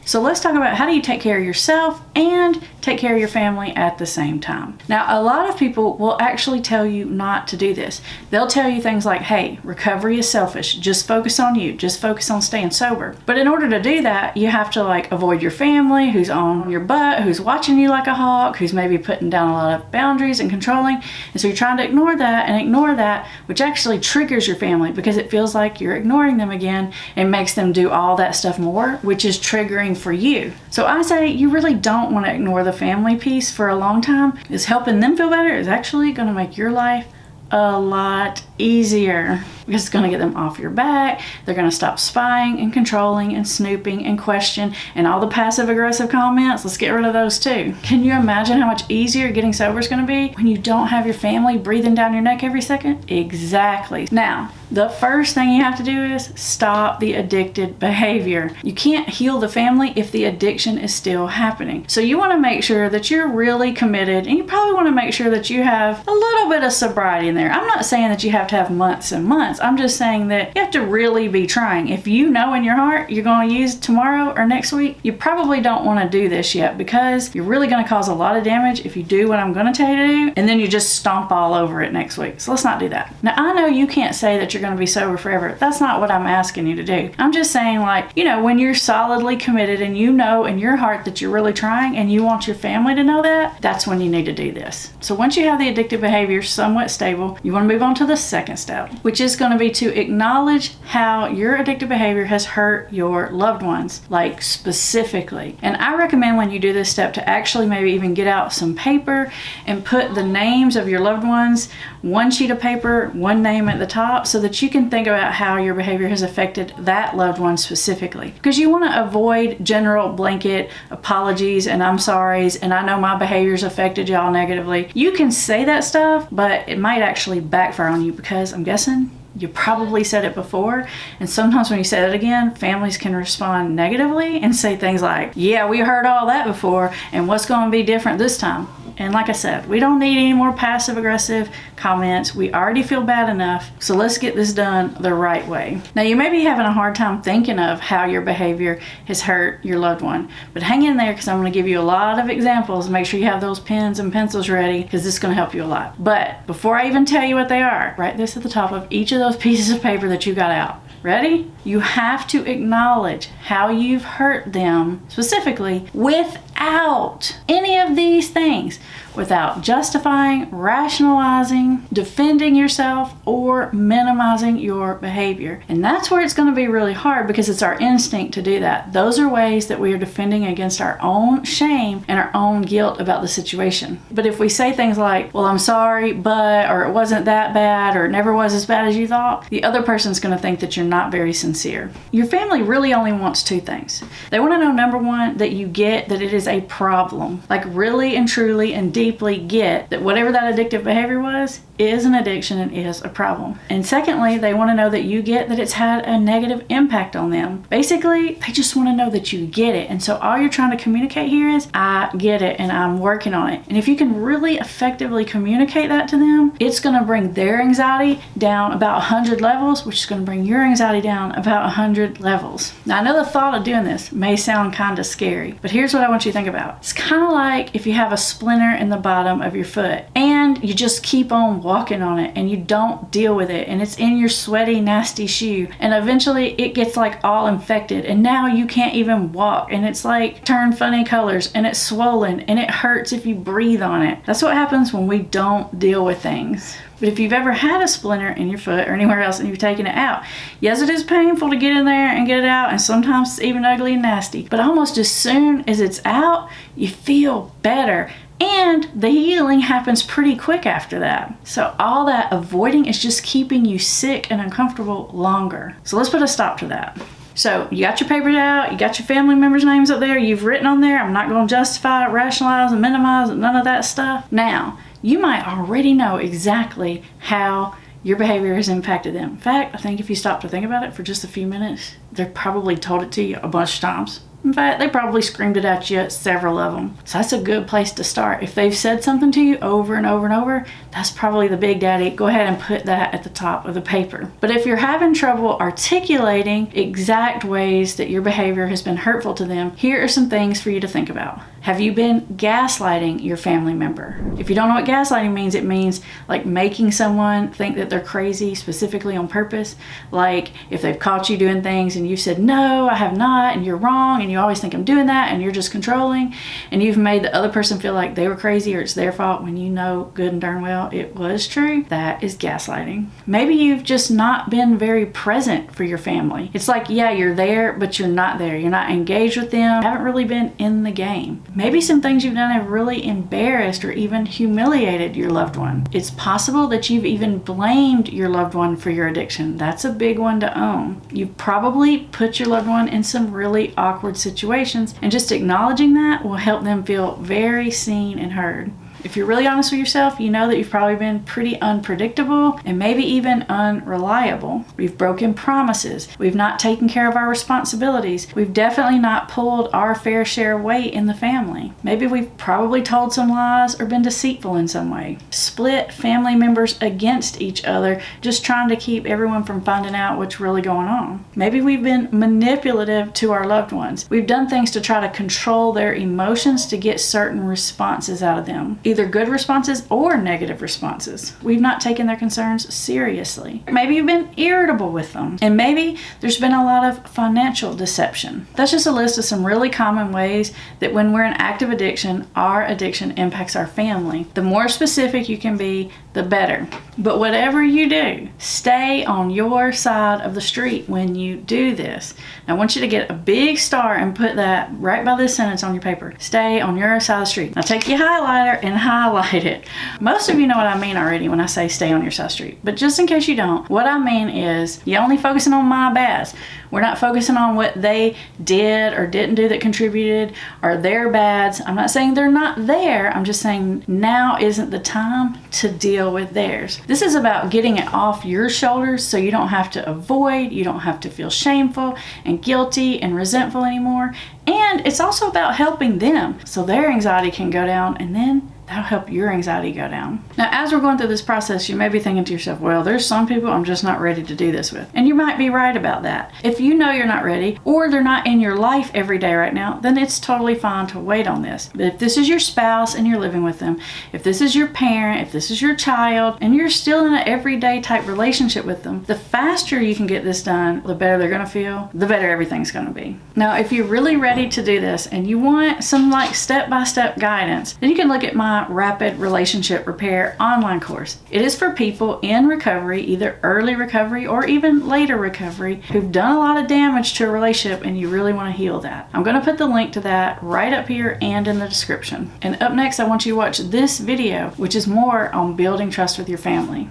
So let's talk about how do you take care of yourself and take care of your family at the same time. Now, a lot of people will actually tell you not to do this. They'll tell you things like, hey, recovery is selfish. Just focus on you. Just focus on staying sober. But in order to do that, you have to avoid your family who's on your butt, who's watching you like a hawk, who's maybe putting down a lot of boundaries and controlling. And so you're trying to ignore that, which actually triggers your family because it feels like you're ignoring them again and makes them do all that stuff more, which is triggering for you. So I say you really don't want to ignore the family piece for a long time. Because helping them feel better is actually going to make your life a lot easier because it's going to get them off your back. They're going to stop spying and controlling and snooping and question and all the passive aggressive comments. Let's get rid of those too. Can you imagine how much easier getting sober is going to be when you don't have your family breathing down your neck every second? Exactly. Now, the first thing you have to do is stop the addicted behavior. You can't heal the family if the addiction is still happening. So you want to make sure that you're really committed, and you probably want to make sure that you have a little bit of sobriety in there. I'm not saying that you have to have months and months. I'm just saying that you have to really be trying. If you know in your heart you're going to use tomorrow or next week, you probably don't want to do this yet because you're really going to cause a lot of damage if you do what I'm going to tell you to do, and then you just stomp all over it next week. So let's not do that. Now, I know you can't say that you're going to be sober forever. That's not what I'm asking you to do. I'm just saying, when you're solidly committed and you know in your heart that you're really trying and you want your family to know that, that's when you need to do this. So once you have the addictive behavior somewhat stable, you want to move on to the second step, which is going to be to acknowledge how your addictive behavior has hurt your loved ones, specifically. And I recommend when you do this step to actually maybe even get out some paper and put the names of your loved ones, one sheet of paper, one name at the top, so that you can think about how your behavior has affected that loved one specifically. Because you want to avoid general blanket apologies and I'm sorries and I know my behavior's affected y'all negatively. You can say that stuff, but it might actually backfire on you because I'm guessing you probably said it before, and sometimes when you say it again, families can respond negatively and say things like, yeah, we heard all that before, and what's going to be different this time? And like I said, we don't need any more passive aggressive comments. We already feel bad enough, so let's get this done the right way. Now, you may be having a hard time thinking of how your behavior has hurt your loved one, but hang in there because I'm going to give you a lot of examples. Make sure you have those pens and pencils ready because this is going to help you a lot. But before I even tell you what they are, write this at the top of each of those pieces of paper that you got out. Ready? You have to acknowledge how you've hurt them specifically without any of these things, without justifying, rationalizing, defending yourself, or minimizing your behavior. And that's where it's going to be really hard because it's our instinct to do that. Those are ways that we are defending against our own shame and our own guilt about the situation. But if we say things like, well, I'm sorry, but, or it wasn't that bad, or it never was as bad as you thought, the other person's going to think that you're not very sincere. Your family really only wants two things. They want to know, number one, that you get that it is a problem. Really and truly and deeply get that whatever that addictive behavior was is an addiction and is a problem. And secondly, they want to know that you get that it's had a negative impact on them. Basically, they just want to know that you get it. And so all you're trying to communicate here is, I get it and I'm working on it. And if you can really effectively communicate that to them, it's going to bring their anxiety down about 100 levels, which is going to bring your anxiety down about 100 levels. Now, I know the thought of doing this may sound kind of scary, but here's what I want you to think about. It's kind of like if you have a splinter in the bottom of your foot and you just keep on walking on it and you don't deal with it and it's in your sweaty, nasty shoe, and eventually it gets all infected and now you can't even walk and it's turned funny colors and it's swollen and it hurts if you breathe on it. That's what happens when we don't deal with things. But if you've ever had a splinter in your foot or anywhere else and you've taken it out, yes, it is painful to get in there and get it out, and sometimes it's even ugly and nasty. But almost as soon as it's out, you feel better. And the healing happens pretty quick after that. So all that avoiding is just keeping you sick and uncomfortable longer. So let's put a stop to that. So you got your papers out, you got your family members' names up there, you've written on there, I'm not going to justify, rationalize, and minimize, none of that stuff. Now, you might already know exactly how your behavior has impacted them. In fact, I think if you stop to think about it for just a few minutes, they've probably told it to you a bunch of times. In fact, they probably screamed it at you, several of them. So that's a good place to start. If they've said something to you over and over and over, that's probably the big daddy. Go ahead and put that at the top of the paper. But if you're having trouble articulating exact ways that your behavior has been hurtful to them, here are some things for you to think about. Have you been gaslighting your family member? If you don't know what gaslighting means, it means like making someone think that they're crazy, specifically on purpose. Like if they've caught you doing things and you said, no, I have not, and you're wrong, and you always think I'm doing that, and you're just controlling, and you've made the other person feel like they were crazy or it's their fault when you know good and darn well it was true. That is gaslighting. Maybe you've just not been very present for your family. It's like, yeah, you're there, but you're not there. You're not engaged with them. You haven't really been in the game. Maybe some things you've done have really embarrassed or even humiliated your loved one. It's possible that you've even blamed your loved one for your addiction. That's a big one to own. You've probably put your loved one in some really awkward situations, and just acknowledging that will help them feel very seen and heard. If you're really honest with yourself, you know that you've probably been pretty unpredictable and maybe even unreliable. We've broken promises. We've not taken care of our responsibilities. We've definitely not pulled our fair share weight in the family. Maybe we've probably told some lies or been deceitful in some way. Split family members against each other, just trying to keep everyone from finding out what's really going on. Maybe we've been manipulative to our loved ones. We've done things to try to control their emotions to get certain responses out of them. Either good responses or negative responses. We've not taken their concerns seriously. Maybe you've been irritable with them. And maybe there's been a lot of financial deception. That's just a list of some really common ways that when we're in active addiction, our addiction impacts our family. The more specific you can be, the better. But whatever you do, stay on your side of the street when you do this. Now, I want you to get a big star and put that right by this sentence on your paper. Stay on your side of the street. Now take your highlighter and highlight it. Most of you know what I mean already when I say stay on your side of the street. But just in case you don't, what I mean is you're only focusing on my bads. We're not focusing on what they did or didn't do that contributed or their bads. I'm not saying they're not there. I'm just saying now isn't the time to deal with theirs. This is about getting it off your shoulders so you don't have to avoid, you don't have to feel shameful and guilty and resentful anymore. And it's also about helping them so their anxiety can go down, and then that'll help your anxiety go down. Now, as we're going through this process, you may be thinking to yourself, well, there's some people I'm just not ready to do this with. And you might be right about that. If you know you're not ready, or they're not in your life every day right now, then it's totally fine to wait on this. But if this is your spouse and you're living with them, if this is your parent, if this is your child, and you're still in an everyday type relationship with them, the faster you can get this done, the better they're gonna feel, the better everything's gonna be. Now, if you're really ready to do this and you want some like step-by-step guidance, then you can look at my Rapid Relationship Repair online course. It is for people in recovery, either early recovery or even later recovery, who've done a lot of damage to a relationship and you really want to heal that. I'm going to put the link to that right up here and in the description. And up next, I want you to watch this video, which is more on building trust with your family.